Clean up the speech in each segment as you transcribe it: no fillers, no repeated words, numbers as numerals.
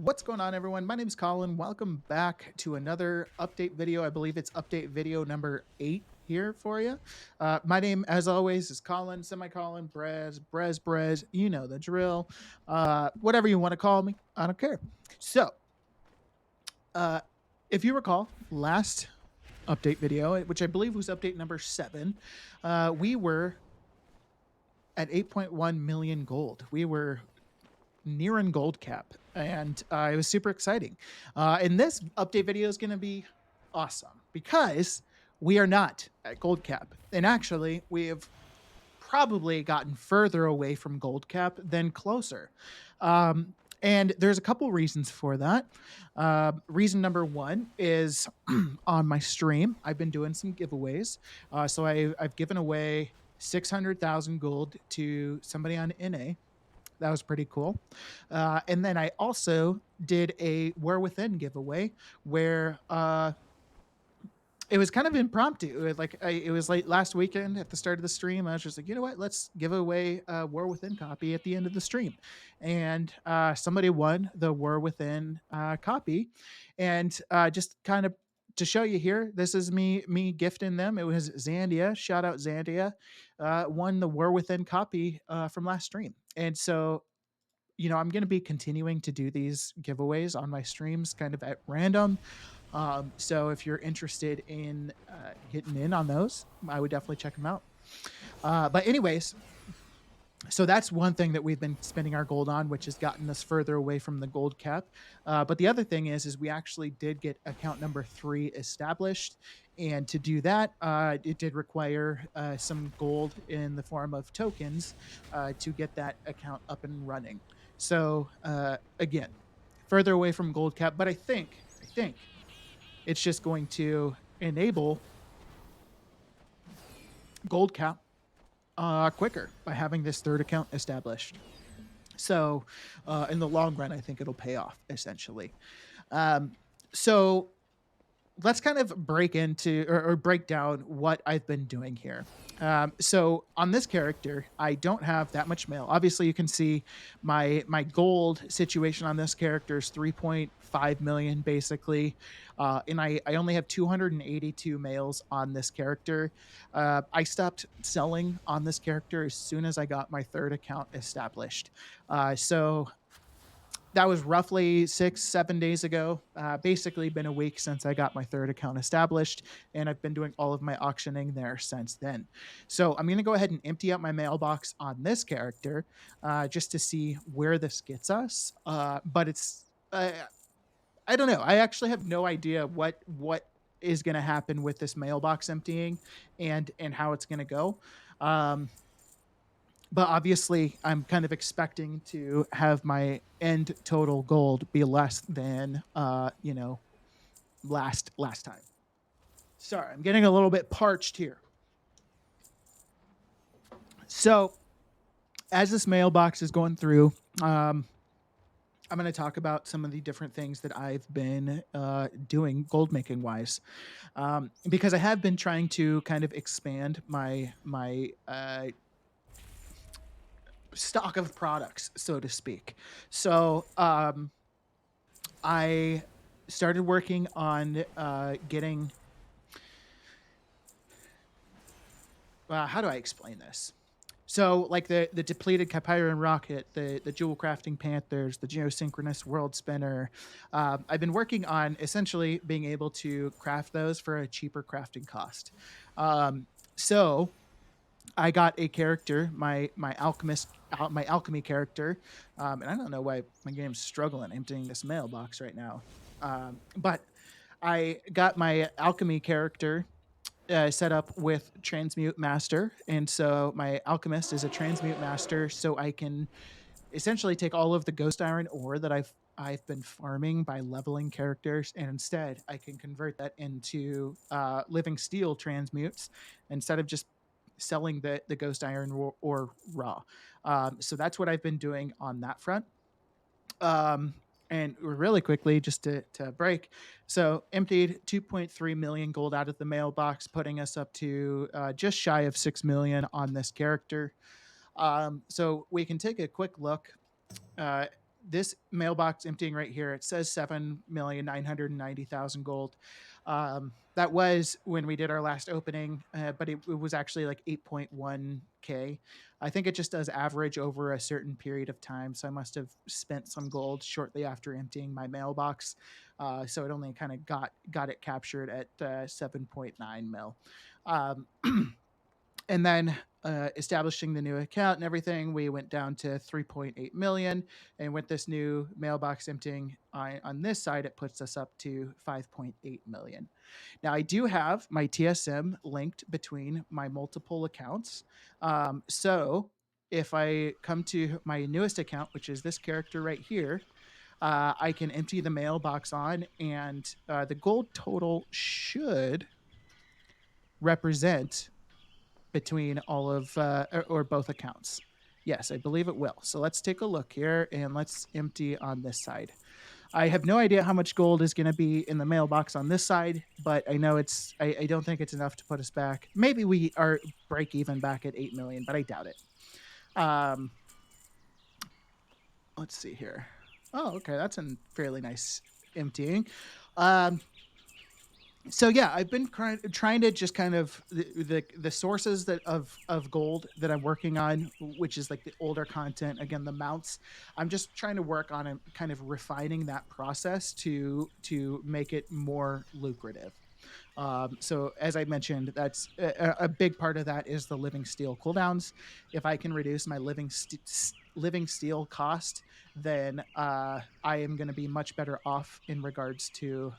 What's going on, everyone? My name is Colin. Welcome back to another update video. I believe it's update video number 8 here for you. My name, as always, is Colin, semicolon, Brez. You know the drill. Whatever you want to call me, I don't care. So, uh, if you recall, last update video, which I believe was update number 7, we were at 8.1 million gold. We were nearing gold cap, and it was super exciting. And this update video is going to be awesome because we are not at gold cap, and actually we have probably gotten further away from gold cap than closer. And there's a couple reasons for that. Reason number one is on my stream, I've been doing some giveaways. I've given away 600,000 gold to somebody on NA. That was pretty cool. And then I also did a War Within giveaway where it was kind of impromptu. It was like last weekend at the start of the stream. I was just like, you know what? Let's give away a War Within copy at the end of the stream. And somebody won the War Within copy. And just kind of to show you here, this is me gifting them. It was Zandia. Shout out Zandia. Won the War Within copy from last stream. And so I'm going to be continuing to do these giveaways on my streams kind of at random. So if you're interested in getting in on those, I would definitely check them out. But anyways, so that's one thing that we've been spending our gold on, which has gotten us further away from the gold cap. But the other thing is we actually did get account number 3 established. And to do that, it did require some gold in the form of tokens to get that account up and running. So again, further away from gold cap, but I think it's just going to enable gold cap quicker by having this third account established. So in the long run, I think it'll pay off essentially. So let's kind of break into or break down what I've been doing here. So on this character, I don't have that much mail. Obviously, you can see my gold situation on this character is 3.5 million basically, and I only have 282 mails on this character. I stopped selling on this character as soon as I got my third account established. So that was roughly 6-7 days ago. Basically been a week since I got my third account established, and I've been doing all of my auctioning there since then. So I'm going to go ahead and empty out my mailbox on this character just to see where this gets us. But it's I don't know. I actually have no idea what is going to happen with this mailbox emptying and how it's going to go. But obviously I'm kind of expecting to have my end total gold be less than last time. Sorry, I'm getting a little bit parched here. So as this mailbox is going through, I'm going to talk about some of the different things that I've been doing gold making wise, because I have been trying to kind of expand my stock of products, so to speak. So I started working on getting. How do I explain this? So, like the depleted Kypyron rocket, the jewel crafting panthers, the geosynchronous world spinner, I've been working on essentially being able to craft those for a cheaper crafting cost. So I got a character, my alchemy character, and I don't know why my game's struggling emptying this mailbox right now, but I got my alchemy character set up with transmute master, and so my alchemist is a transmute master, so I can essentially take all of the ghost iron ore that I've been farming by leveling characters, and instead I can convert that into living steel transmutes instead of just selling the ghost iron or raw. So that's what I've been doing on that front. And really quickly, just to break, so emptied 2.3 million gold out of the mailbox, putting us up to just shy of 6 million on this character. So we can take a quick look. this mailbox emptying right here, it says 7,990,000 gold. That was when we did our last opening, but it was actually like 8.1K. I think it just does average over a certain period of time. So I must have spent some gold shortly after emptying my mailbox. So it only kind of got it captured at 7.9 mil. Um, and then establishing the new account and everything, we went down to 3.8 million. And with this new mailbox emptying on this side, it puts us up to 5.8 million. Now, I do have my TSM linked between my multiple accounts. So if I come to my newest account, which is this character right here, I can empty the mailbox on, and the gold total should represent between all of or both accounts. Yes, I believe it will. So let's take a look here and let's empty on this side. I have no idea how much gold is going to be in the mailbox on this side, but I know I don't think it's enough to put us back. Maybe we are break even back at 8 million, but I doubt it. Um, let's see here. Oh, okay. That's a fairly nice emptying. Um, so yeah, I've been trying to just kind of the sources that of gold that I'm working on, which is like the older content. Again, the mounts. I'm just trying to work on kind of refining that process to make it more lucrative. So as I mentioned, that's a big part of that is the living steel cooldowns. If I can reduce my living steel cost, then I am going to be much better off in regards to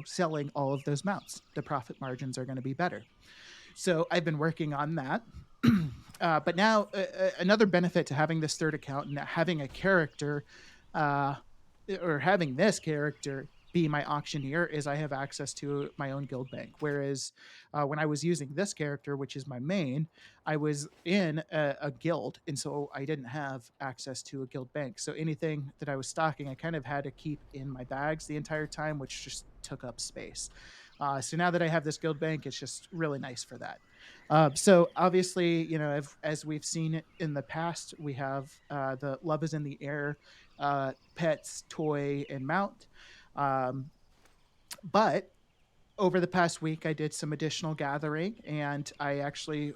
selling all of those mounts. The profit margins are going to be better. So I've been working on that. But now another benefit to having this third account and having a character uh, or having this character be my auctioneer is I have access to my own guild bank. Whereas when I was using this character, which is my main, I was in a guild, and so I didn't have access to a guild bank. So anything that I was stocking, I kind of had to keep in my bags the entire time, which just took up space. So now that I have this guild bank, it's just really nice for that. So obviously, as we've seen it in the past, we have the Love is in the Air pets, toy, and mount. Um, but over the past week, I did some additional gathering, and I actually,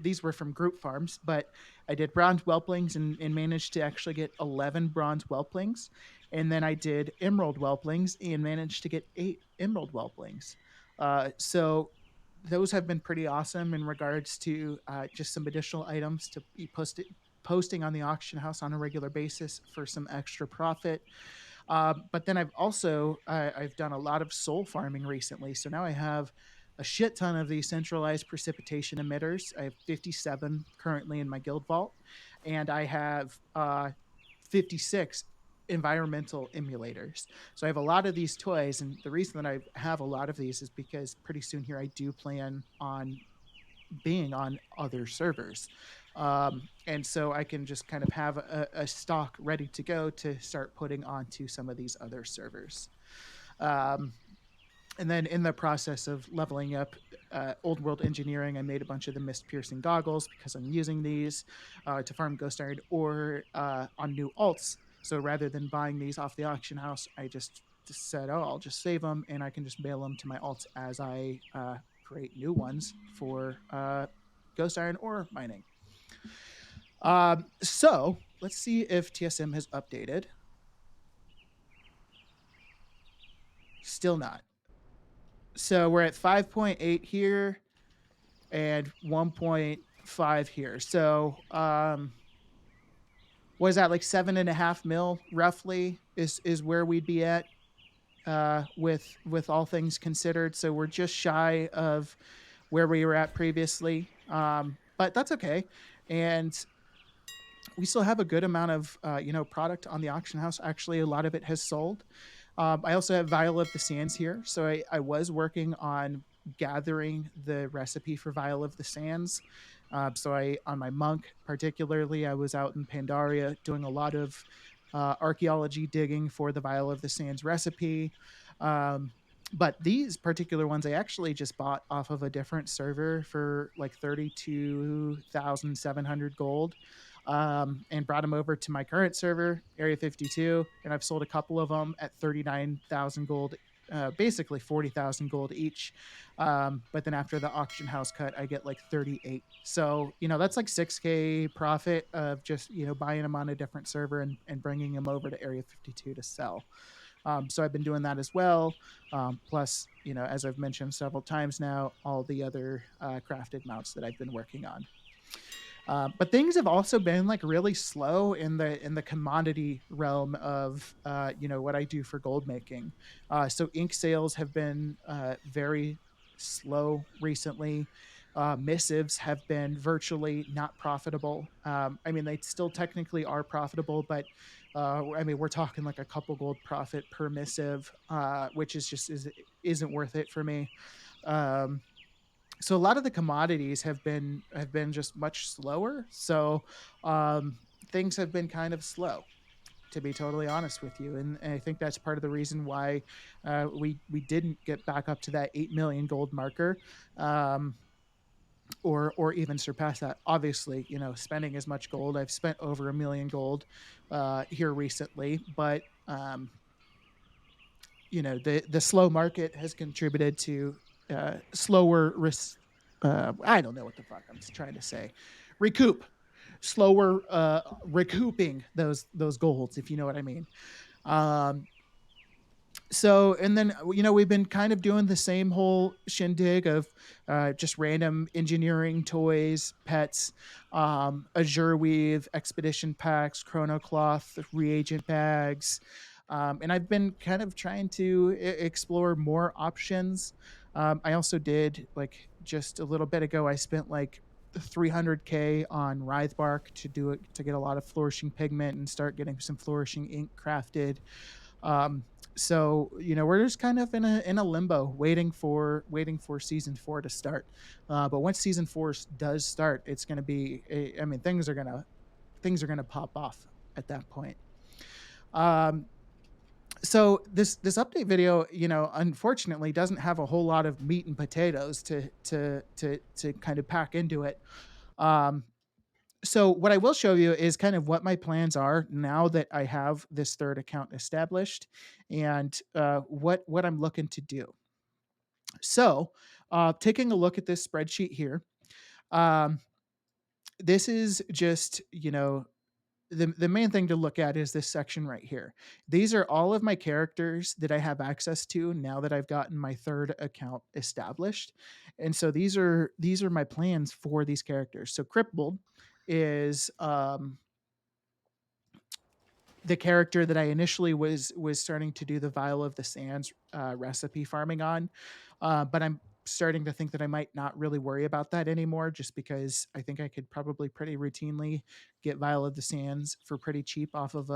these were from group farms, but I did bronze whelplings and managed to actually get 11 bronze whelplings. And then I did emerald whelplings and managed to get 8 emerald whelplings. So those have been pretty awesome in regards to just some additional items to be posting on the auction house on a regular basis for some extra profit. But then I've done a lot of soul farming recently. So now I have a shit ton of these centralized precipitation emitters. I have 57 currently in my guild vault, and I have 56 environmental emulators. So I have a lot of these toys, and the reason that I have a lot of these is because pretty soon here I do plan on being on other servers. And so I can just kind of have a stock ready to go to start putting onto some of these other servers. Um, and then in the process of leveling up old world engineering, I made a bunch of the mist piercing goggles because I'm using these to farm ghost iron or on new alts. So rather than buying these off the auction house, I just said, oh, I'll just save them and I can just mail them to my alts as I create new ones for ghost iron or mining. So let's see if TSM has updated. Still not. So we're at 5.8 here and 1.5 here. So what is that, like 7.5 mil roughly is where we'd be at with all things considered. So we're just shy of where we were at previously. But that's okay. And we still have a good amount of product on the auction house. Actually, a lot of it has sold. I also have Vial of the Sands here, so I was working on gathering the recipe for Vial of the Sands. So I on my monk particularly, I was out in Pandaria doing a lot of archaeology digging for the Vial of the Sands recipe. Um, but these particular ones I actually just bought off of a different server for like 32,700 gold. and brought them over to my current server, Area 52, and I've sold a couple of them at 39,000 gold, basically 40,000 gold each. But then after the auction house cut, I get like 38. So, that's like 6K profit of just, buying them on a different server and bringing them over to Area 52 to sell. So I've been doing that as well. Plus, as I've mentioned several times now, all the other crafted mounts that I've been working on. But things have also been like really slow in the commodity realm of what I do for gold making. So ink sales have been very slow recently. Missives have been virtually not profitable. I mean, they still technically are profitable, but I mean, we're talking like a couple gold profit per missive, which isn't worth it for me. Um, so a lot of the commodities have been just much slower. So um, things have been kind of slow, to be totally honest with you, and I think that's part of the reason why we didn't get back up to that 8 million gold marker, um, or even surpass that. Obviously, spending as much gold, I've spent over 1 million gold here recently, but the slow market has contributed to slower I don't know what the fuck I'm trying to say. Recoup, slower recouping those golds, if you know what I mean. Um, so and then we've been kind of doing the same whole shindig of just random engineering toys, pets, azure weave, expedition packs, chrono cloth, reagent bags, and I've been kind of trying to explore more options. I also did, like, just a little bit ago, I spent like 300K on writhe bark to do it, to get a lot of flourishing pigment and start getting some flourishing ink crafted. um, so we're just kind of in a limbo, waiting for season 4 to start. But once season 4 does start, it's going to be I mean, things are going to pop off at that point. um, so this update video, unfortunately doesn't have a whole lot of meat and potatoes to kind of pack into it. um, so what I will show you is kind of what my plans are now that I have this third account established, and what I'm looking to do. So, taking a look at this spreadsheet here, um, this is just, the main thing to look at is this section right here. These are all of my characters that I have access to now that I've gotten my third account established. And so these are my plans for these characters. So Crippled is the character that I initially was starting to do the Vial of the Sands recipe farming on, but I'm starting to think that I might not really worry about that anymore, just because I think I could probably pretty routinely get Vial of the Sands for pretty cheap off of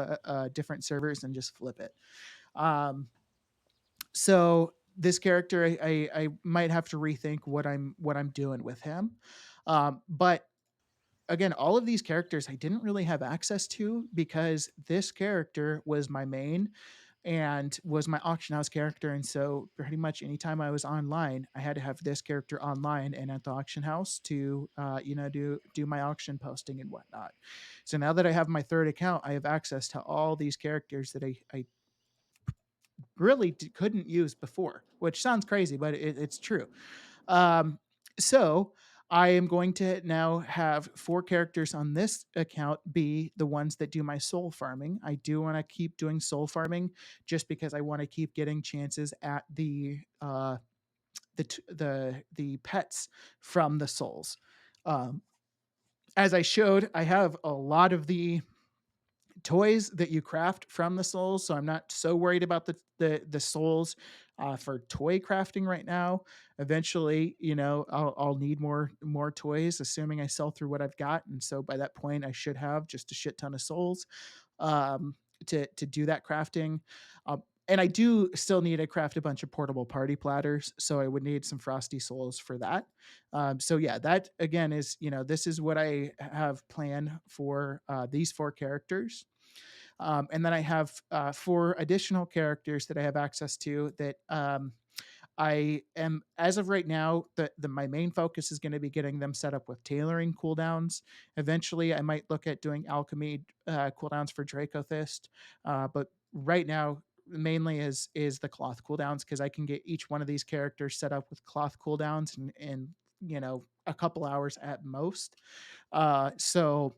different servers and just flip it. Um, so this character, I might have to rethink what I'm doing with him, but again, all of these characters I didn't really have access to because this character was my main and was my auction house character. And so pretty much anytime I was online, I had to have this character online and at the auction house to do my auction posting and whatnot. So now that I have my third account, I have access to all these characters that I really couldn't use before, which sounds crazy, but it's true. um, so I am going to now have 4 characters on this account be the ones that do my soul farming. I do want to keep doing soul farming just because I want to keep getting chances at the pets from the souls. Um, as I showed, I have a lot of the toys that you craft from the souls, so I'm not so worried about the souls for toy crafting right now. Eventually, I'll need more toys, assuming I sell through what I've got, and so by that point I should have just a shit ton of souls um, to do that crafting. And I do still need to craft a bunch of portable party platters, so I would need some frosty souls for that. So yeah, that again is, this is what I have planned for these 4 characters. And then I have 4 additional characters that I have access to that I am, as of right now, the my main focus is going to be getting them set up with tailoring cooldowns. Eventually, I might look at doing alchemy cooldowns for Dracothist, but right now mainly is the cloth cooldowns because I can get each one of these characters set up with cloth cooldowns in a couple hours at most. So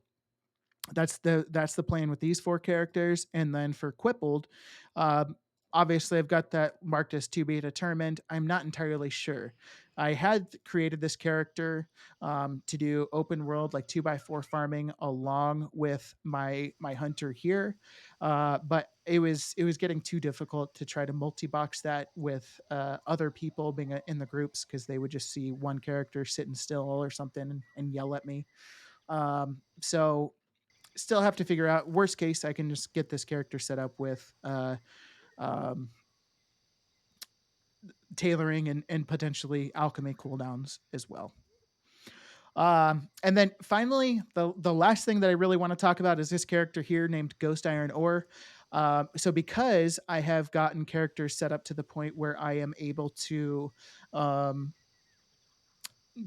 that's the plan with these four characters. And then for Quippled, um, obviously I've got that marked as to be determined. I'm not entirely sure. I had created this character to do open world like 2x4 farming along with my hunter here, but it was getting too difficult to try to multi-box that with other people being in the groups because they would just see one character sitting still or something and yell at me. So still have to figure out. Worst case, I can just get this character set up with um, tailoring and potentially alchemy cooldowns as well. And then finally, the last thing that I really want to talk about is this character here named Ghost Iron Ore. So because I have gotten characters set up to the point where I am able to um,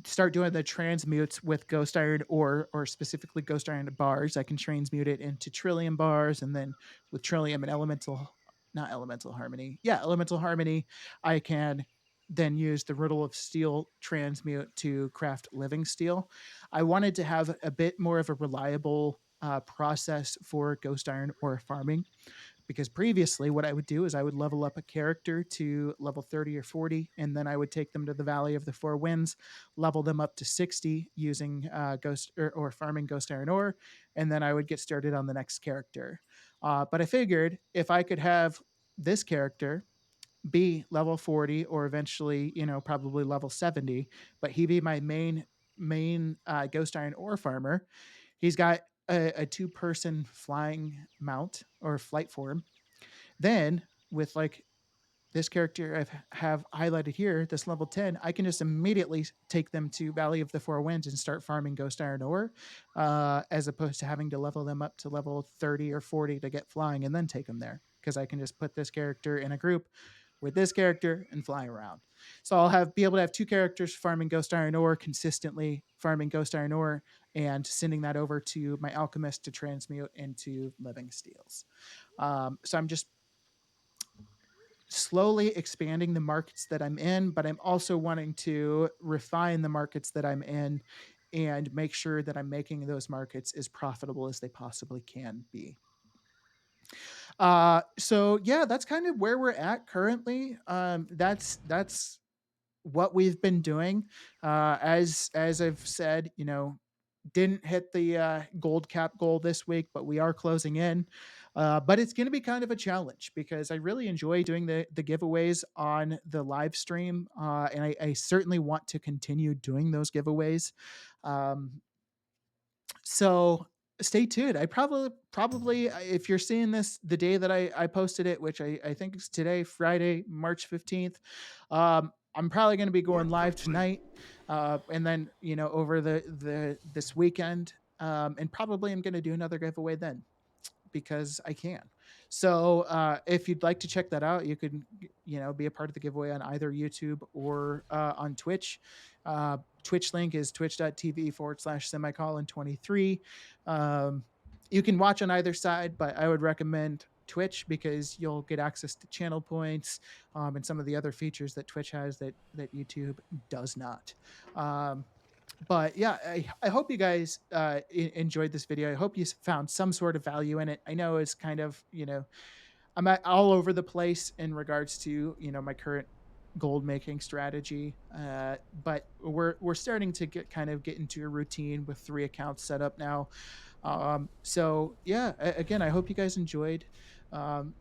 start doing the transmutes with ghost iron or specifically ghost iron bars, I can transmute it into trillium bars, and then with trillium and elemental, not elemental harmony, yeah, elemental harmony, I can then use the riddle of steel transmute to craft living steel. I wanted to have a bit more of a reliable process for ghost iron or farming, because previously what I would do is I would level up a character to level 30 or 40, and then I would take them to the Valley of the Four Winds, level them up to 60 using ghost or farming ghost iron ore, and then I would get started on the next character. But I figured if I could have this character be level 40 or eventually, probably level 70, but he be my main ghost iron ore farmer. He's got a two-person flying mount or flight form. Then with like this character have highlighted here, this level 10, I can just immediately take them to Valley of the Four Winds and start farming Ghost Iron Ore, as opposed to having to level them up to level 30 or 40 to get flying and then take them there. Because I can just put this character in a group with this character and fly around. So be able to have two characters farming Ghost Iron Ore, consistently farming Ghost Iron Ore, and sending that over to my alchemist to transmute into living steels. So I'm just slowly expanding the markets that I'm in, but I'm also wanting to refine the markets that I'm in and make sure that I'm making those markets as profitable as they possibly can be. So yeah, that's kind of where we're at currently. That's what we've been doing. As I've said, didn't hit the gold cap goal this week, but we are closing in. But it's going to be kind of a challenge because I really enjoy doing the giveaways on the live stream, and I certainly want to continue doing those giveaways. Um, so stay tuned. I probably if you're seeing this the day that I posted it, which I think is today, Friday, March 15th, I'm probably going to be going live tonight, and then over the this weekend, and probably I'm going to do another giveaway then because I can. So if you'd like to check that out, you could, be a part of the giveaway on either YouTube or on Twitch. Twitch link is twitch.tv/semicolon23. You can watch on either side, but I would recommend Twitch because you'll get access to channel points, and some of the other features that Twitch has that YouTube does not. But yeah, I hope you guys enjoyed this video. I hope you found some sort of value in it. I know it's kind of, I'm all over the place in regards to, my current gold making strategy. But we're starting to get into a routine with 3 accounts set up now. So yeah, again, I hope you guys enjoyed.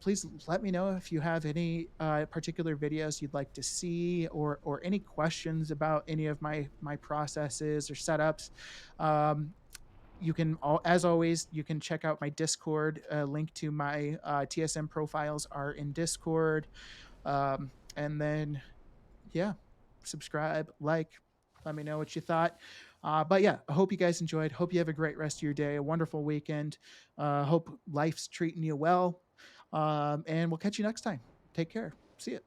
Please let me know if you have any particular videos you'd like to see, or any questions about any of my processes or setups. You can, as always, you can check out my Discord. Link to my TSM profiles are in Discord. And then yeah, subscribe, like, let me know what you thought. But yeah, I hope you guys enjoyed. Hope you have a great rest of your day, a wonderful weekend. Hope life's treating you well. And we'll catch you next time. Take care. See ya.